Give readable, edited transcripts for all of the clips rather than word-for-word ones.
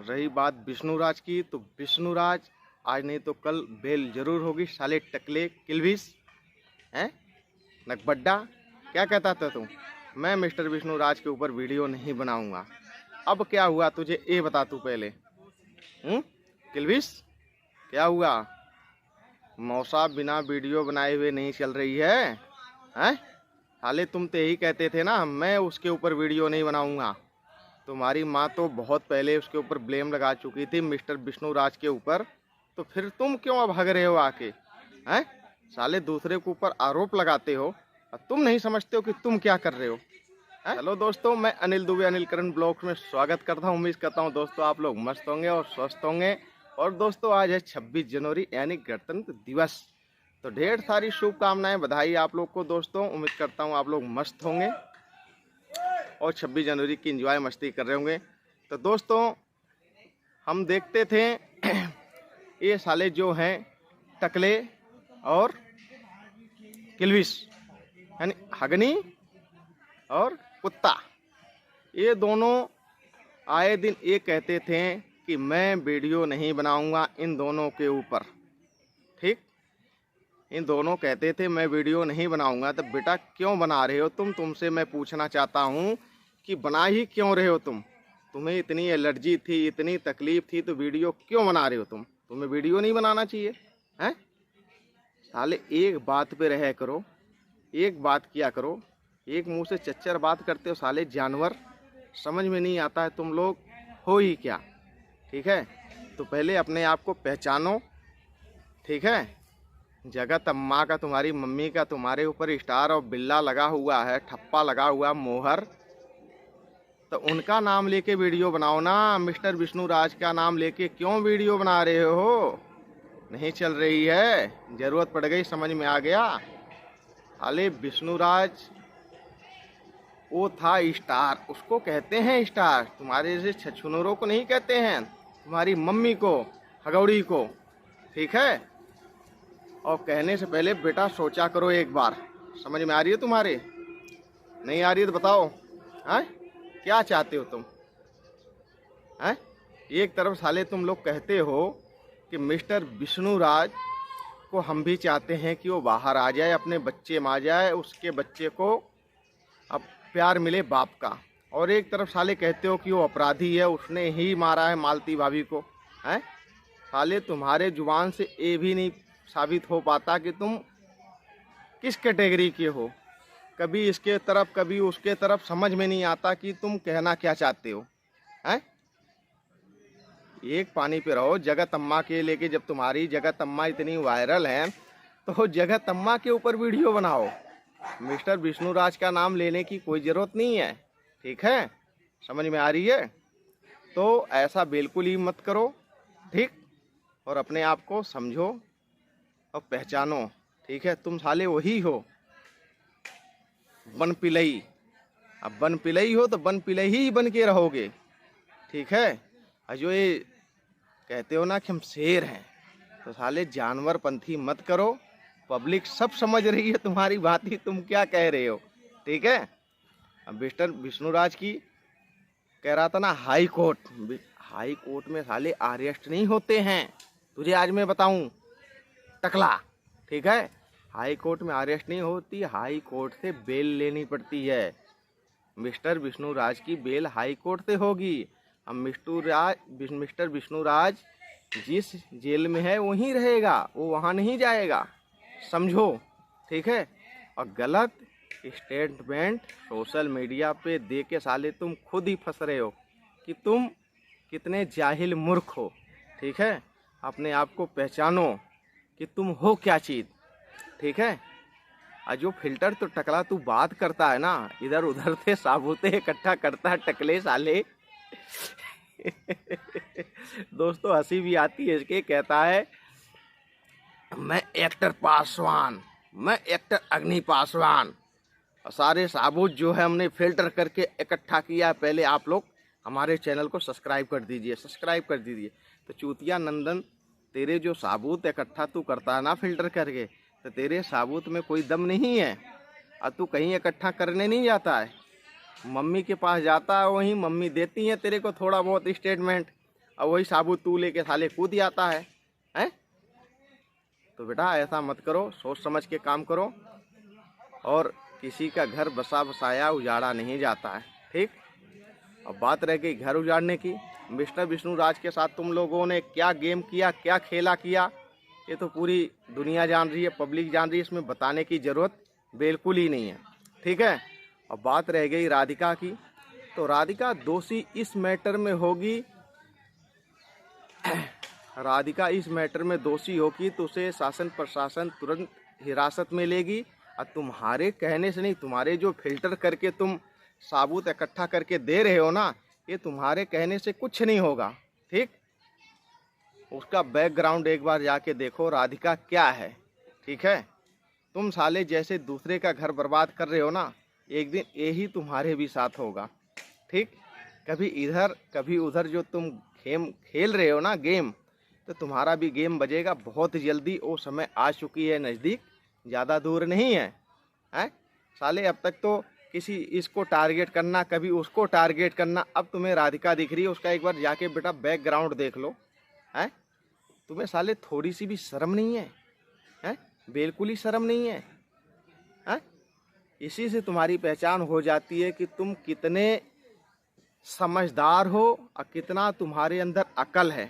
रही बात विष्णुराज की, तो विष्णुराज आज नहीं तो कल बेल जरूर होगी। साले टकले किलविस हैं, नकबड्डा, क्या कहता था तू? मैं मिस्टर विष्णुराज के ऊपर वीडियो नहीं बनाऊंगा। अब क्या हुआ तुझे ये बता तू पहले। किलविस, क्या हुआ? मौसा बिना वीडियो बनाए हुए नहीं चल रही है हैं? साले तुम तो यही कहते थे ना, मैं उसके ऊपर वीडियो नहीं बनाऊंगा। तुम्हारी माँ तो बहुत पहले उसके ऊपर ब्लेम लगा चुकी थी मिस्टर विष्णुराज के ऊपर, तो फिर तुम क्यों भाग रहे हो आके? हैं? साले दूसरे के ऊपर आरोप लगाते हो और तुम नहीं समझते हो कि तुम क्या कर रहे हो? हेलो दोस्तों, मैं अनिल दुबे अनिल करण ब्लॉग्स में स्वागत करता हूँ। उम्मीद करता हूँ दोस्तों आप लोग मस्त होंगे और स्वस्थ होंगे। और दोस्तों आज है 26 जनवरी यानी गणतंत्र दिवस, तो ढेर सारी शुभकामनाएं, बधाई आप लोग को दोस्तों। उम्मीद करता हूँ आप लोग मस्त होंगे और 26 जनवरी की एंजॉय मस्ती कर रहे होंगे। तो दोस्तों हम देखते थे ये साले जो हैं टकले और किलविस यानी हगनी और कुत्ता, ये दोनों आए दिन ये कहते थे कि मैं वीडियो नहीं बनाऊंगा इन दोनों के ऊपर। ठीक, इन दोनों कहते थे मैं वीडियो नहीं बनाऊंगा। तो बेटा क्यों बना रहे हो तुम? तुमसे मैं पूछना चाहता हूँ कि बना ही क्यों रहे हो तुम? तुम्हें इतनी एलर्जी थी, इतनी तकलीफ थी, तो वीडियो क्यों बना रहे हो तुम? तुम्हें वीडियो नहीं बनाना चाहिए हैं? साले एक बात पे रह करो, एक बात किया करो। एक मुंह से चच्चर बात करते हो साले जानवर। समझ में नहीं आता है तुम लोग हो ही क्या। ठीक है, तो पहले अपने आप को पहचानो। ठीक है, जगत अम्मा का, तुम्हारी मम्मी का तुम्हारे ऊपर स्टार और बिल्ला लगा हुआ है, ठप्पा लगा हुआ, मोहर, तो उनका नाम लेके वीडियो बनाओ ना। मिस्टर विष्णुराज का नाम लेके क्यों वीडियो बना रहे हो? नहीं चल रही है, जरूरत पड़ गई, समझ में आ गया। साले विष्णुराज वो था स्टार, उसको कहते हैं स्टार। तुम्हारे जैसे छछुनरों को नहीं कहते हैं, तुम्हारी मम्मी को, हगौड़ी को। ठीक है, और कहने से पहले बेटा सोचा करो एक बार। समझ में आ रही है तुम्हारे? नहीं आ रही है तो बताओ, हैं क्या चाहते हो तुम? हैं, एक तरफ साले तुम लोग कहते हो कि मिस्टर विष्णुराज को हम भी चाहते हैं कि वो बाहर आ जाए, अपने बच्चे में आ जाए, उसके बच्चे को अब प्यार मिले बाप का। और एक तरफ साले कहते हो कि वो अपराधी है, उसने ही मारा है मालती भाभी को। हैं साले, तुम्हारे जुबान से ये भी नहीं साबित हो पाता कि तुम किस कैटेगरी के हो। कभी इसके तरफ कभी उसके तरफ, समझ में नहीं आता कि तुम कहना क्या चाहते हो। हैं, एक पानी पे रहो। जगत अम्मा के लेके, जब तुम्हारी जगत अम्मा इतनी वायरल है तो जगत अम्मा के ऊपर वीडियो बनाओ। मिस्टर विष्णुराज का नाम लेने की कोई ज़रूरत नहीं है। ठीक है, समझ में आ रही है? तो ऐसा बिल्कुल ही मत करो। ठीक, और अपने आप को समझो और पहचानो। ठीक है, तुम साले वही हो, बन पिलई। अब बन पिलई हो तो बन पिलई ही बन के रहोगे। ठीक है, और जो ये कहते हो ना कि हम शेर हैं, तो साले जानवरपंथी मत करो। पब्लिक सब समझ रही है तुम्हारी बात ही, तुम क्या कह रहे हो। ठीक है, अब मिस्टर विष्णुराज की कह रहा था ना, हाई कोर्ट में साले अरेस्ट नहीं होते हैं। तुझे आज मैं बताऊं टकला। ठीक है, हाई कोर्ट में अरेस्ट नहीं होती, हाई कोर्ट से बेल लेनी पड़ती है। मिस्टर विष्णुराज की बेल हाई कोर्ट से होगी। अब मिस्टर विष्णुराज जिस जेल में है वहीं रहेगा, वो वहाँ नहीं जाएगा, समझो। ठीक है, और गलत स्टेटमेंट सोशल मीडिया पे दे के साले तुम खुद ही फंस रहे हो कि तुम कितने जाहिल मूर्ख हो। ठीक है, अपने आप को पहचानो कि तुम हो क्या चीज़। ठीक है, और जो फिल्टर तो टकला तू बात करता है ना, इधर उधर से साबुते इकट्ठा करता है टकले साले। दोस्तों हंसी भी आती है इसके। कहता है मैं एक्टर पासवान, मैं एक्टर अग्नि पासवान, और सारे साबुत जो है हमने फिल्टर करके इकट्ठा किया। पहले आप लोग हमारे चैनल को सब्सक्राइब कर दीजिए, सब्सक्राइब कर दीजिए। तो चूतिया नंदन, तेरे जो साबुत इकट्ठा तू करता है ना फिल्टर करके, तो तेरे साबुत में कोई दम नहीं है, और तू कहीं इकट्ठा करने नहीं जाता है। मम्मी के पास जाता है, वहीं मम्मी देती है तेरे को थोड़ा बहुत स्टेटमेंट, और वही साबुत तू लेके साले कूद आता है, हैं? तो बेटा ऐसा मत करो, सोच समझ के काम करो। और किसी का घर बसा बसाया उजाड़ा नहीं जाता है, ठीक। अब बात रह गई घर उजाड़ने की, मिस्टर विष्णु राज के साथ तुम लोगों ने क्या गेम किया, क्या खेला किया, ये तो पूरी दुनिया जान रही है, पब्लिक जान रही है, इसमें बताने की ज़रूरत बिल्कुल ही नहीं है, ठीक है। अब बात रह गई राधिका की, तो राधिका दोषी इस मैटर में होगी, राधिका इस मैटर में दोषी होगी तो उसे शासन प्रशासन तुरंत हिरासत में लेगी। और तुम्हारे कहने से नहीं, तुम्हारे जो फिल्टर करके तुम साबुत इकट्ठा करके दे रहे हो ना, ये तुम्हारे कहने से कुछ नहीं होगा, ठीक। उसका बैकग्राउंड एक बार जाके देखो राधिका क्या है, ठीक है। तुम साले जैसे दूसरे का घर बर्बाद कर रहे हो ना, एक दिन यही तुम्हारे भी साथ होगा, ठीक। कभी इधर कभी उधर जो तुम गेम खेल रहे हो ना गेम, तो तुम्हारा भी गेम बजेगा बहुत जल्दी। वो समय आ चुकी है नज़दीक, ज़्यादा दूर नहीं है, हैं साले। अब तक तो किसी इसको टारगेट करना, कभी उसको टारगेट करना, अब तुम्हें राधिका दिख रही है, उसका एक बार जाके बेटा बैकग्राउंड देख लो, हैं। तुम्हें साले थोड़ी सी भी शर्म नहीं है, हैं? बिल्कुल ही शर्म नहीं है, हैं? इसी से तुम्हारी पहचान हो जाती है कि तुम कितने समझदार हो और कितना तुम्हारे अंदर अकल है,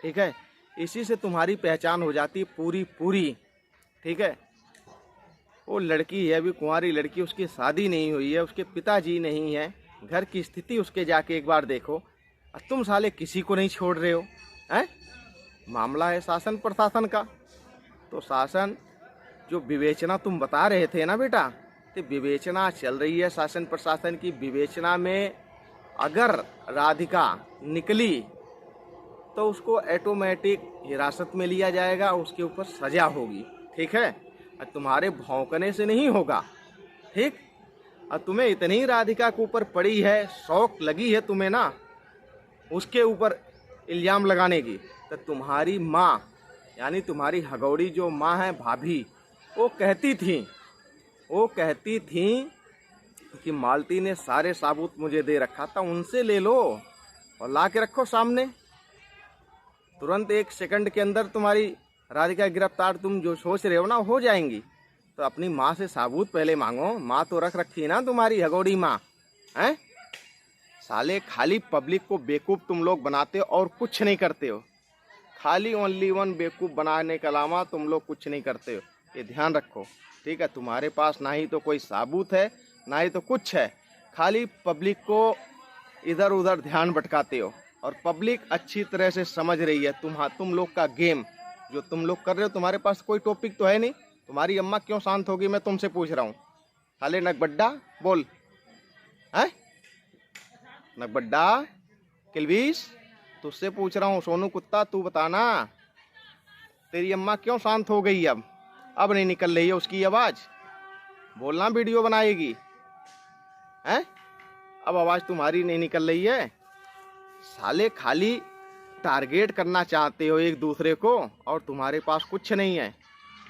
ठीक है। इसी से तुम्हारी पहचान हो जाती है पूरी पूरी, ठीक है। वो लड़की है अभी कुंवारी लड़की, उसकी शादी नहीं हुई है, उसके पिताजी नहीं है, घर की स्थिति उसके जाके एक बार देखो। और तुम साले किसी को नहीं छोड़ रहे हो, हैं? मामला है शासन प्रशासन का। तो शासन जो विवेचना तुम बता रहे थे ना बेटा, तो विवेचना चल रही है शासन प्रशासन की। विवेचना में अगर राधिका निकली तो उसको ऑटोमेटिक हिरासत में लिया जाएगा, उसके ऊपर सजा होगी, ठीक है। और तुम्हारे भौंकने से नहीं होगा, ठीक। और तुम्हें इतनी राधिका के ऊपर पड़ी है, शौक लगी है तुम्हें ना उसके ऊपर इल्ज़ाम लगाने की, तो तुम्हारी माँ यानी तुम्हारी हगौड़ी जो माँ है भाभी, वो कहती थी कि मालती ने सारे साबूत मुझे दे रखा था, उनसे ले लो और ला के रखो सामने। तुरंत 1 सेकंड के अंदर तुम्हारी राधिका गिरफ्तार, तुम जो सोच रहे हो ना हो जाएंगी। तो अपनी माँ से साबूत पहले मांगो, माँ तो रख रखी है ना तुम्हारी हगौड़ी माँ, हैं। साले खाली पब्लिक को बेवकूफ़ तुम लोग बनाते हो और कुछ नहीं करते हो, खाली ओनली वन बेवकूफ़ बनाने के अलावा तुम लोग कुछ नहीं करते हो, ये ध्यान रखो, ठीक है। तुम्हारे पास ना ही तो कोई साबूत है ना ही तो कुछ है, खाली पब्लिक को इधर उधर ध्यान भटकाते हो। और पब्लिक अच्छी तरह से समझ रही है तुम लोग का गेम जो तुम लोग कर रहे हो। तुम्हारे पास कोई टॉपिक तो है नहीं, तुम्हारी अम्मा क्यों शांत होगी, मैं तुमसे पूछ रहा हूँ। साले नकबड्डा बोल, हैं नकबड्डा किलवीस, तुझसे पूछ रहा हूँ। सोनू कुत्ता तू बताना, तेरी अम्मा क्यों शांत हो गई? अब नहीं निकल रही है उसकी आवाज़, बोलना वीडियो बनाएगी, हैं? अब आवाज़ तुम्हारी नहीं निकल रही है। साले खाली टारगेट करना चाहते हो एक दूसरे को और तुम्हारे पास कुछ नहीं है।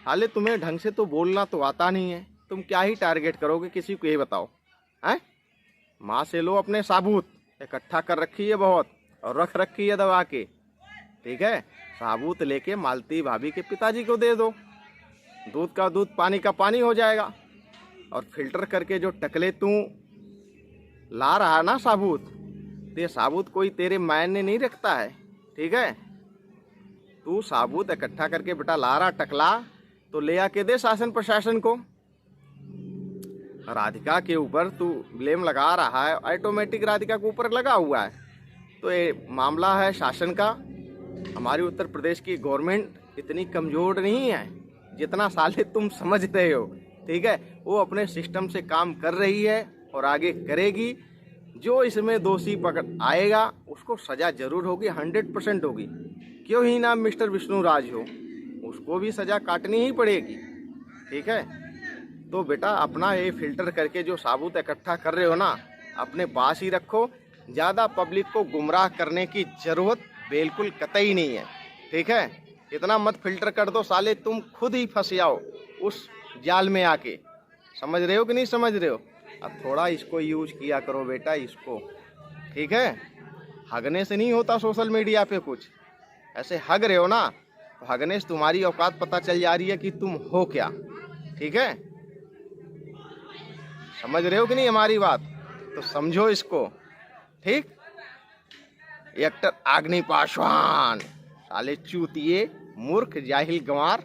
साले तुम्हें ढंग से तो बोलना तो आता नहीं है, तुम क्या ही टारगेट करोगे किसी को, ये बताओ, हैं? माँ से लो अपने साबूत, इकट्ठा कर रखी है बहुत और रख रखी है दबा के, ठीक है। साबूत लेके मालती भाभी के पिताजी को दे दो, दूध का दूध पानी का पानी हो जाएगा। और फिल्टर करके जो टकले तू ला रहा ना साबूत, तो ये साबूत कोई तेरे मायने नहीं रखता है, ठीक है। तू साबूत इकट्ठा करके बेटा ला रहा टकला, तो ले आके दे शासन प्रशासन को। राधिका के ऊपर तू ब्लेम लगा रहा है, ऑटोमेटिक राधिका के ऊपर लगा हुआ है। तो ये मामला है शासन का। हमारी उत्तर प्रदेश की गवर्नमेंट इतनी कमज़ोर नहीं है जितना साले तुम समझ रहे हो, ठीक है। वो अपने सिस्टम से काम कर रही है और आगे करेगी। जो इसमें दोषी पकड़ आएगा उसको सज़ा जरूर होगी, 100% होगी। क्यों ही ना मिस्टर विष्णु राज हो, उसको भी सज़ा काटनी ही पड़ेगी, ठीक है। तो बेटा अपना ये फिल्टर करके जो साबूत इकट्ठा कर रहे हो ना, अपने पास ही रखो। ज़्यादा पब्लिक को गुमराह करने की ज़रूरत बिल्कुल कतई नहीं है, ठीक है। इतना मत फिल्टर कर दो साले तुम खुद ही फंस जाओ उस जाल में आके। समझ रहे हो कि नहीं समझ रहे हो? अब थोड़ा इसको यूज किया करो बेटा, इसको, ठीक है। हगने से नहीं होता सोशल मीडिया पे कुछ, ऐसे हग रहे हो ना तो हगने से तुम्हारी औकात पता चल जा रही है कि तुम हो क्या। ठीक है, समझ रहे हो कि नहीं हमारी बात? तो समझो इसको। ठीक, एक्टर अग्नि पासवान, साले चूतिए, मूर्ख, जाहिल, गंवार।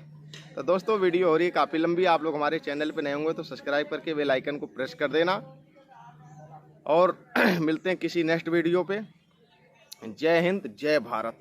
तो दोस्तों वीडियो हो रही है काफ़ी लंबी, आप लोग हमारे चैनल पे नए होंगे तो सब्सक्राइब करके बेल आइकन को प्रेस कर देना और मिलते हैं किसी नेक्स्ट वीडियो पे। जय हिंद, जय भारत।